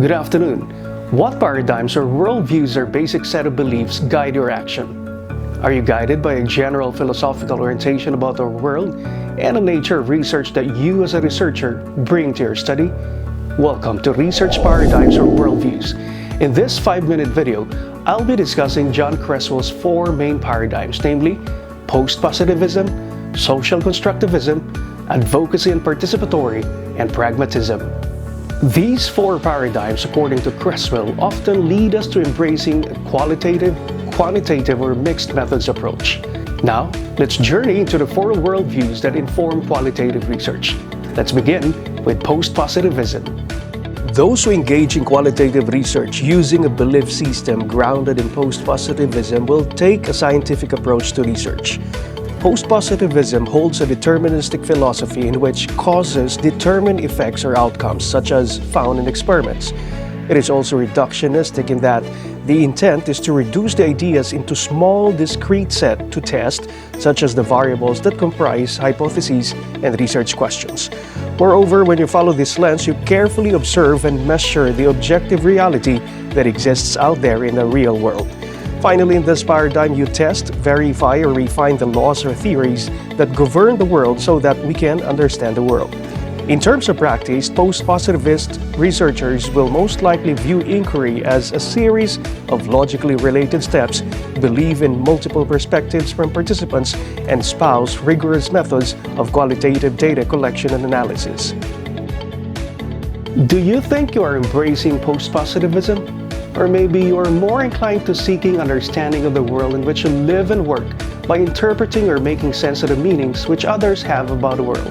Good afternoon. What paradigms or worldviews or basic set of beliefs guide your action? Are you guided by a general philosophical orientation about our world and the nature of research that you as a researcher bring to your study? Welcome to Research Paradigms or Worldviews. In this 5-minute video, I'll be discussing John Creswell's 4 main paradigms, namely post-positivism, social constructivism, advocacy and participatory, and pragmatism. These 4 paradigms, according to Creswell, often lead us to embracing a qualitative, quantitative, or mixed methods approach. Now, let's journey into the 4 worldviews that inform qualitative research. Let's begin with post-positivism. Those who engage in qualitative research using a belief system grounded in post-positivism will take a scientific approach to research. Post-positivism holds a deterministic philosophy in which causes determine effects or outcomes, such as found in experiments. It is also reductionistic in that the intent is to reduce the ideas into small, discrete set to test, such as the variables that comprise hypotheses and research questions. Moreover, when you follow this lens, you carefully observe and measure the objective reality that exists out there in the real world. Finally, in this paradigm, you test, verify, or refine the laws or theories that govern the world so that we can understand the world. In terms of practice, post-positivist researchers will most likely view inquiry as a series of logically related steps, believe in multiple perspectives from participants, and espouse rigorous methods of qualitative data collection and analysis. Do you think you are embracing post-positivism? Or maybe you are more inclined to seeking understanding of the world in which you live and work by interpreting or making sense of the meanings which others have about the world.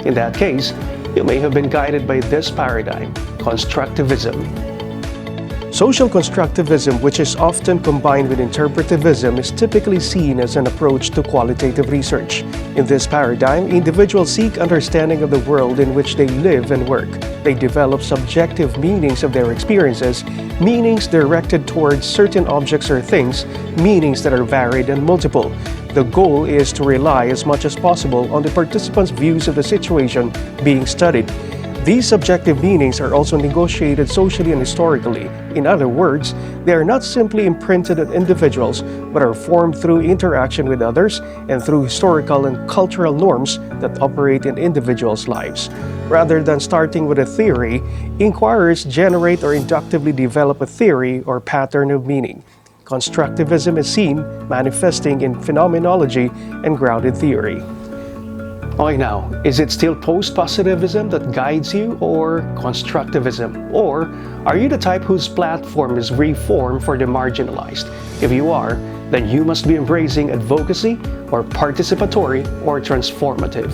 In that case, you may have been guided by this paradigm, constructivism. Social constructivism, which is often combined with interpretivism, is typically seen as an approach to qualitative research. In this paradigm, individuals seek understanding of the world in which they live and work. They develop subjective meanings of their experiences, meanings directed towards certain objects or things, meanings that are varied and multiple. The goal is to rely as much as possible on the participants' views of the situation being studied. These subjective meanings are also negotiated socially and historically. In other words, they are not simply imprinted on individuals, but are formed through interaction with others and through historical and cultural norms that operate in individuals' lives. Rather than starting with a theory, inquirers generate or inductively develop a theory or pattern of meaning. Constructivism is seen manifesting in phenomenology and grounded theory. Okay, now, is it still post-positivism that guides you, or constructivism? Or are you the type whose platform is reform for the marginalized? If you are, then you must be embracing advocacy, or participatory, or transformative.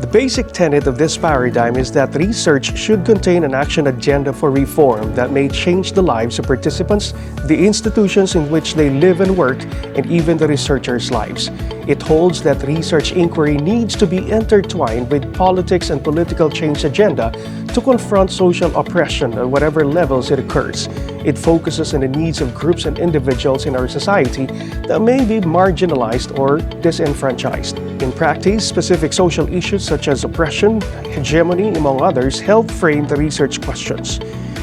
The basic tenet of this paradigm is that research should contain an action agenda for reform that may change the lives of participants, the institutions in which they live and work, and even the researchers' lives. It holds that research inquiry needs to be intertwined with politics and political change agenda to confront social oppression at whatever levels it occurs. It focuses on the needs of groups and individuals in our society that may be marginalized or disenfranchised. In practice, specific social issues such as oppression, hegemony, among others, help frame the research questions.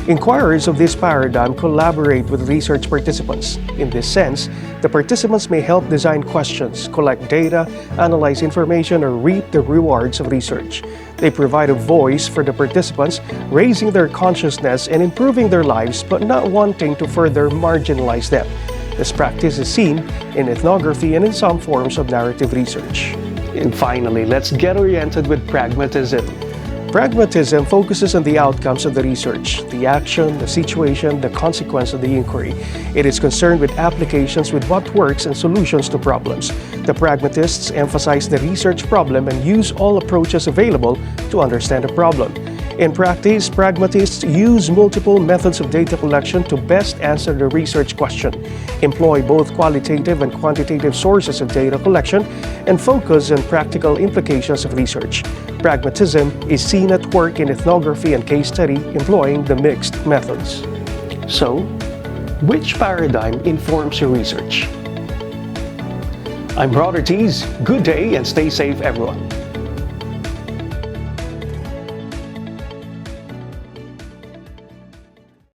Inquirers of this paradigm collaborate with research participants. In this sense, the participants may help design questions, collect data, analyze information, or reap the rewards of research. They provide a voice for the participants, raising their consciousness and improving their lives, but not wanting to further marginalize them. This practice is seen in ethnography and in some forms of narrative research. And finally, let's get oriented with pragmatism. Pragmatism focuses on the outcomes of the research, the action, the situation, the consequence of the inquiry. It is concerned with applications with what works and solutions to problems. The pragmatists emphasize the research problem and use all approaches available to understand the problem. In practice, pragmatists use multiple methods of data collection to best answer the research question, employ both qualitative and quantitative sources of data collection, and focus on practical implications of research. Pragmatism is seen at work in ethnography and case study, employing the mixed methods. So, which paradigm informs your research? I'm Rod Ortiz. Good day and stay safe, everyone.